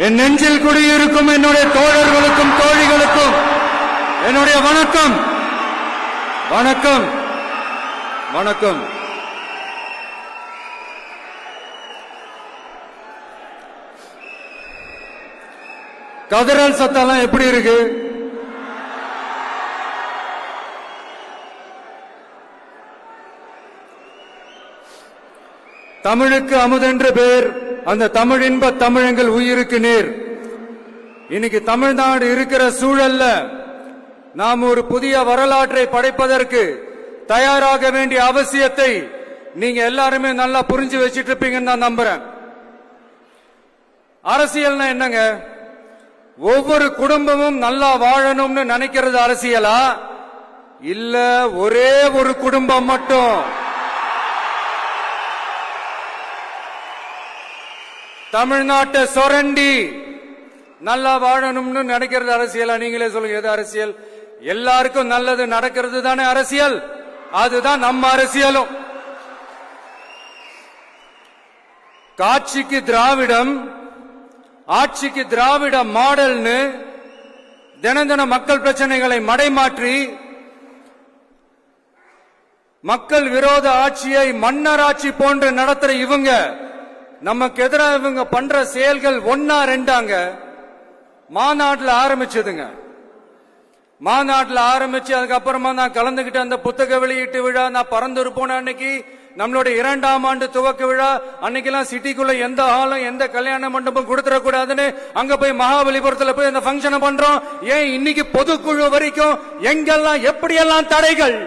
என் நெஞ்சில் குடியிருக்கும் என்னுடைய தோழர்களுக்கும் தோழிகளுக்கும் என்னுடைய வணக்கம் வணக்கம் வணக்கம். கதறல் சத்தம் எப்படி இருக்கு? தமிழுக்கு அமுதென்று பேர், அந்த தமிழ் இன்ப தமிழங்கள் உயிருக்கு நேர். இன்னைக்கு தமிழ்நாடு இருக்கிற சூழல்ல நாம் ஒரு புதிய வரலாற்றை படைப்பதற்கு தயாராக வேண்டிய அவசியத்தை நீங்க எல்லாருமே நல்லா புரிஞ்சு வச்சிட்டு இருப்பீங்கன்னு நான் நம்புறேன். அரசியல்னா என்னங்க? ஒவ்வொரு குடும்பமும் நல்லா வாழணும்னு நினைக்கிறது அரசியலா? இல்ல ஒரே ஒரு குடும்பம் மட்டும் தமிழ்நாட்டை சொரண்டி நல்லா வாழணும்னு நினைக்கிறது அரசியலா? நீங்களே சொல்லுங்க, எது அரசியல்? எல்லாருக்கும் நல்லது நடக்கிறது தானே அரசியல். அதுதான் நம்ம அரசியலும். காட்சிக்கு திராவிடம், ஆட்சிக்கு திராவிட மாடல்னு தினம் தினம் மக்கள் பிரச்சனைகளை மடைமாற்றி மக்கள் விரோத ஆட்சியை மன்னராட்சி போன்று நடத்துற இவங்க நமக்கு எதிராக இவங்க பண்ற செயல்கள் ஒன்னா ரெண்டாங்க. மாநாட்டில் ஆரம்பிச்சதுங்க. மாநாட்டில் ஆரம்பிச்சு அதுக்கப்புறமா நான் கலந்துகிட்ட அந்த புத்தக வெளியீட்டு விழா, நான் பறந்துருப்போன அன்னைக்கு நம்மளுடைய 2ஆம் ஆண்டு துவக்க விழா அன்னைக்கெல்லாம் சிட்டிக்குள்ள எந்த ஹாலும் எந்த கல்யாண மண்டபம் கொடுத்துடக்கூடாதுன்னு அங்க போய் மகாபலிபுரத்துல போய் அந்த பங்கனை பண்றோம். ஏன் இன்னைக்கு பொதுக்குழு வரைக்கும் எங்கெல்லாம் எப்படியெல்லாம் தடைகள்